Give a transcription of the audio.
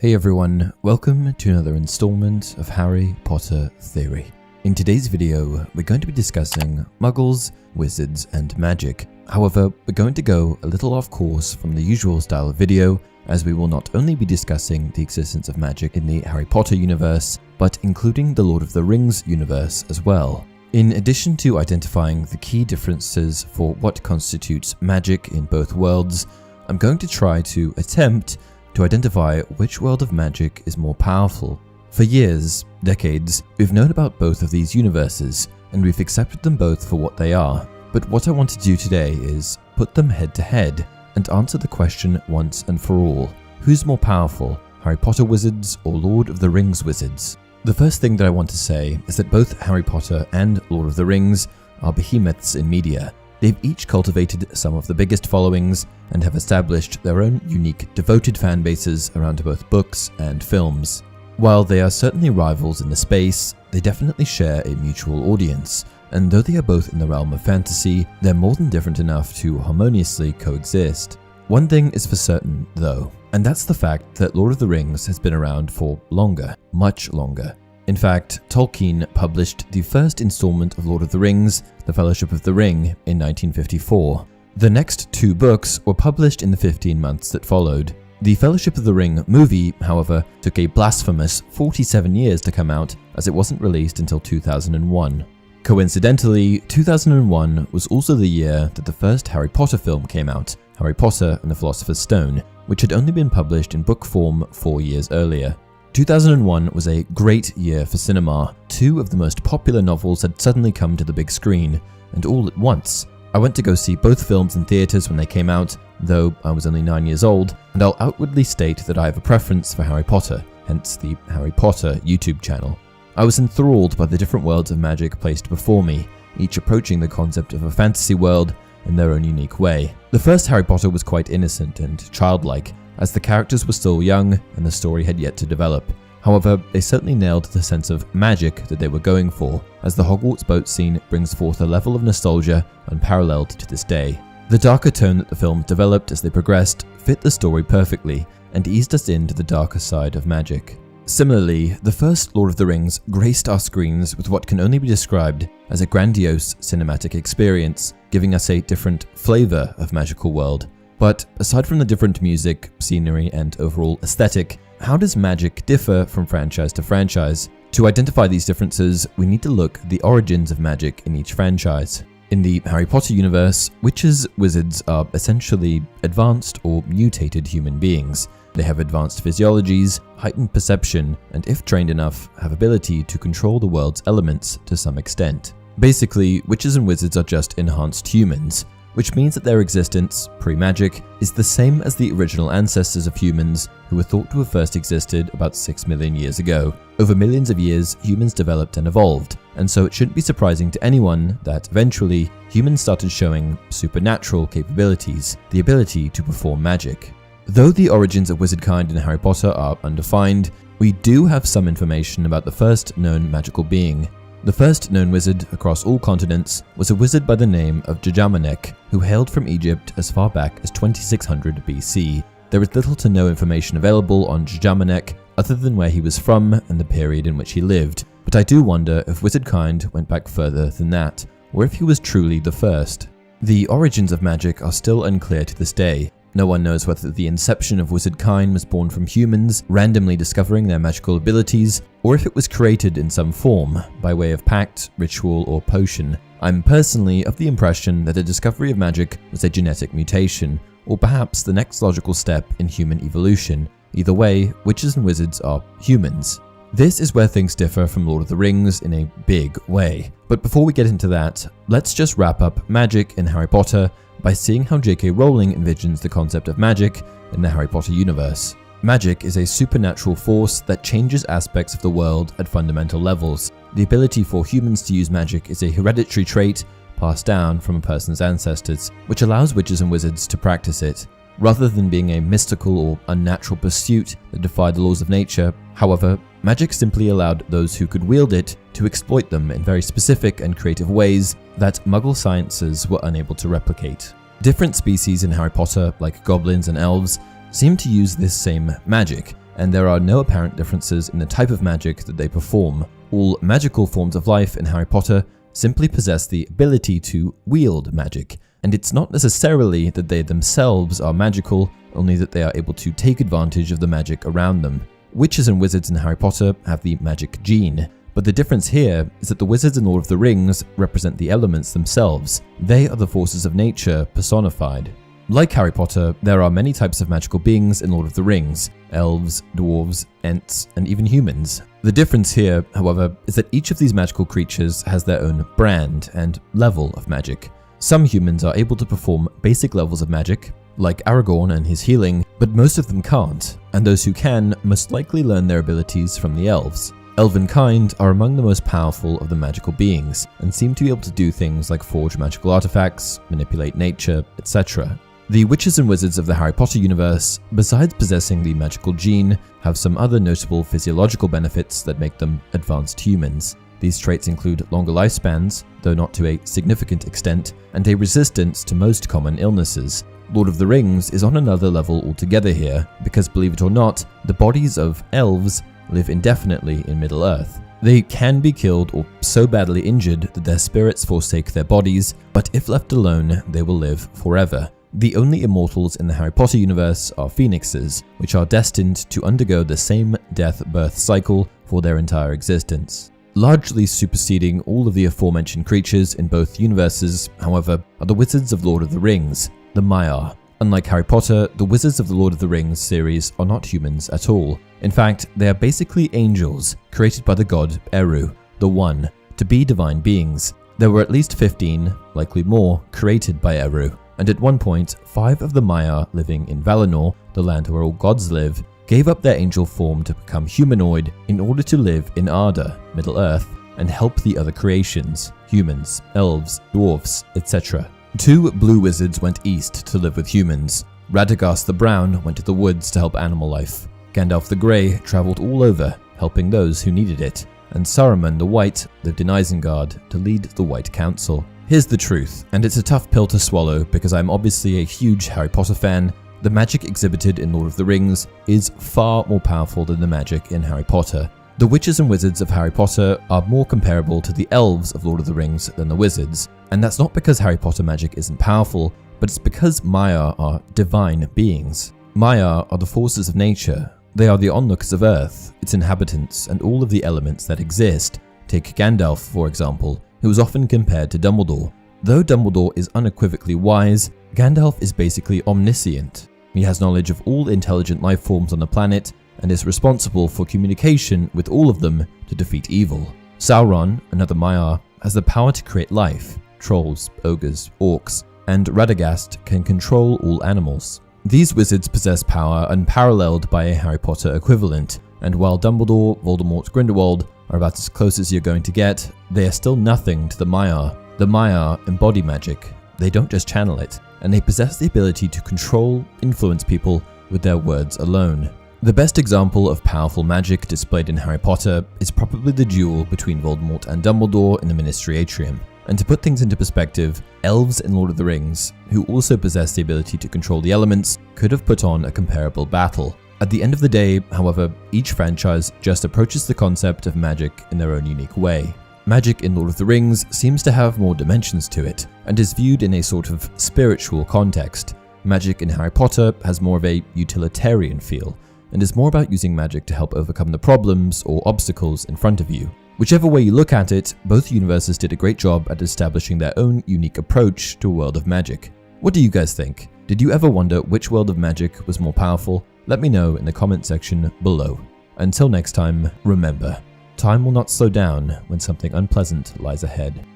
Hey everyone, welcome to another installment of Harry Potter Theory. In today's video, we're going to be discussing muggles, wizards, and magic. However, we're going to go a little off course from the usual style of video, as we will not only be discussing the existence of magic in the Harry Potter universe, but including the Lord of the Rings universe as well. In addition to identifying the key differences for what constitutes magic in both worlds, I'm going to try to attempt to identify which world of magic is more powerful. For years, decades, we've known about both of these universes, and we've accepted them both for what they are. But what I want to do today is put them head to head and answer the question once and for all. Who's more powerful, Harry Potter wizards or Lord of the Rings wizards? The first thing that I want to say is that both Harry Potter and Lord of the Rings are behemoths in media. They've each cultivated some of the biggest followings and have established their own unique, devoted fan bases around both books and films. While they are certainly rivals in the space, they definitely share a mutual audience, and though they are both in the realm of fantasy, they're more than different enough to harmoniously coexist. One thing is for certain, though, and that's the fact that Lord of the Rings has been around for longer, much longer. In fact, Tolkien published the first installment of Lord of the Rings, The Fellowship of the Ring, in 1954. The next two books were published in the 15 months that followed. The Fellowship of the Ring movie, however, took a blasphemous 47 years to come out, as it wasn't released until 2001. Coincidentally, 2001 was also the year that the first Harry Potter film came out, Harry Potter and the Philosopher's Stone, which had only been published in book form 4 years earlier. 2001 was a great year for cinema. Two of the most popular novels had suddenly come to the big screen, and all at once. I went to go see both films in theaters when they came out, though I was only 9 years old, and I'll outwardly state that I have a preference for Harry Potter, hence the Harry Potter YouTube channel. I was enthralled by the different worlds of magic placed before me, each approaching the concept of a fantasy world in their own unique way. The first Harry Potter was quite innocent and childlike, as the characters were still young and the story had yet to develop. However, they certainly nailed the sense of magic that they were going for, as the Hogwarts boat scene brings forth a level of nostalgia unparalleled to this day. The darker tone that the film developed as they progressed fit the story perfectly and eased us into the darker side of magic. Similarly, the first Lord of the Rings graced our screens with what can only be described as a grandiose cinematic experience, giving us a different flavor of magical world. But aside from the different music, scenery, and overall aesthetic, how does magic differ from franchise to franchise? To identify these differences, we need to look at the origins of magic in each franchise. In the Harry Potter universe, witches, wizards are essentially advanced or mutated human beings. They have advanced physiologies, heightened perception, and if trained enough, have ability to control the world's elements to some extent. Basically, witches and wizards are just enhanced humans, which means that their existence, pre-magic, is the same as the original ancestors of humans who were thought to have first existed about 6 million years ago. Over millions of years, humans developed and evolved, and so it shouldn't be surprising to anyone that eventually humans started showing supernatural capabilities, the ability to perform magic. Though the origins of wizardkind in Harry Potter are undefined, we do have some information about the first known magical being. The first known wizard across all continents was a wizard by the name of Jajamenek, who hailed from Egypt as far back as 2600 BC. There is little to no information available on Jajamenek other than where he was from and the period in which he lived, but I do wonder if wizardkind went back further than that, or if he was truly the first. The origins of magic are still unclear to this day. No one knows whether the inception of wizardkind was born from humans randomly discovering their magical abilities, or if it was created in some form, by way of pact, ritual, or potion. I'm personally of the impression that the discovery of magic was a genetic mutation, or perhaps the next logical step in human evolution. Either way, witches and wizards are humans. This is where things differ from Lord of the Rings in a big way. But before we get into that, let's just wrap up magic in Harry Potter by seeing how J.K. Rowling envisions the concept of magic in the Harry Potter universe. Magic is a supernatural force that changes aspects of the world at fundamental levels. The ability for humans to use magic is a hereditary trait passed down from a person's ancestors, which allows witches and wizards to practice it. Rather than being a mystical or unnatural pursuit that defied the laws of nature, however, magic simply allowed those who could wield it to exploit them in very specific and creative ways that Muggle sciences were unable to replicate. Different species in Harry Potter, like goblins and elves, seem to use this same magic, and there are no apparent differences in the type of magic that they perform. All magical forms of life in Harry Potter simply possess the ability to wield magic, and it's not necessarily that they themselves are magical, only that they are able to take advantage of the magic around them. Witches and wizards in Harry Potter have the magic gene, but the difference here is that the wizards in Lord of the Rings represent the elements themselves. They are the forces of nature personified. Like Harry Potter, there are many types of magical beings in Lord of the Rings: elves, dwarves, ents, and even humans. The difference here, however, is that each of these magical creatures has their own brand and level of magic. Some humans are able to perform basic levels of magic, like Aragorn and his healing, but most of them can't, and those who can must likely learn their abilities from the elves. Elvenkind are among the most powerful of the magical beings, and seem to be able to do things like forge magical artifacts, manipulate nature, etc. The witches and wizards of the Harry Potter universe, besides possessing the magical gene, have some other notable physiological benefits that make them advanced humans. These traits include longer lifespans, though not to a significant extent, and a resistance to most common illnesses. Lord of the Rings is on another level altogether here, because believe it or not, the bodies of elves live indefinitely in Middle-earth. They can be killed or so badly injured that their spirits forsake their bodies, but if left alone, they will live forever. The only immortals in the Harry Potter universe are phoenixes, which are destined to undergo the same death-birth cycle for their entire existence. Largely superseding all of the aforementioned creatures in both universes, however, are the wizards of Lord of the Rings, the Maiar. Unlike Harry Potter, the wizards of the Lord of the Rings series are not humans at all. In fact, they are basically angels, created by the god Eru, the One, to be divine beings. There were at least 15, likely more, created by Eru, and at one point, 5 of the Maiar living in Valinor, the land where all gods live, gave up their angel form to become humanoid in order to live in Arda, Middle-earth, and help the other creations, humans, elves, dwarfs, etc. 2 blue wizards went east to live with humans. Radagast the Brown went to the woods to help animal life. Gandalf the Grey traveled all over, helping those who needed it. And Saruman the White lived in Isengard to lead the White Council. Here's the truth, and it's a tough pill to swallow because I'm obviously a huge Harry Potter fan. The magic exhibited in Lord of the Rings is far more powerful than the magic in Harry Potter. The witches and wizards of Harry Potter are more comparable to the elves of Lord of the Rings than the wizards, and that's not because Harry Potter magic isn't powerful, but it's because Maiar are divine beings. Maiar are the forces of nature. They are the onlookers of Earth, its inhabitants, and all of the elements that exist. Take Gandalf, for example, who is often compared to Dumbledore. Though Dumbledore is unequivocally wise, Gandalf is basically omniscient. He has knowledge of all intelligent life forms on the planet and is responsible for communication with all of them to defeat evil. Sauron, another Maiar, has the power to create life, trolls, ogres, orcs, and Radagast can control all animals. These wizards possess power unparalleled by a Harry Potter equivalent, and while Dumbledore, Voldemort, Grindelwald are about as close as you're going to get, they are still nothing to the Maiar. The Maiar embody magic. They don't just channel it, and they possess the ability to control, influence people with their words alone. The best example of powerful magic displayed in Harry Potter is probably the duel between Voldemort and Dumbledore in the Ministry Atrium. And to put things into perspective, elves in Lord of the Rings, who also possess the ability to control the elements, could have put on a comparable battle. At the end of the day, however, each franchise just approaches the concept of magic in their own unique way. Magic in Lord of the Rings seems to have more dimensions to it, and is viewed in a sort of spiritual context. Magic in Harry Potter has more of a utilitarian feel, and is more about using magic to help overcome the problems or obstacles in front of you. Whichever way you look at it, both universes did a great job at establishing their own unique approach to a world of magic. What do you guys think? Did you ever wonder which world of magic was more powerful? Let me know in the comment section below. Until next time, remember, time will not slow down when something unpleasant lies ahead.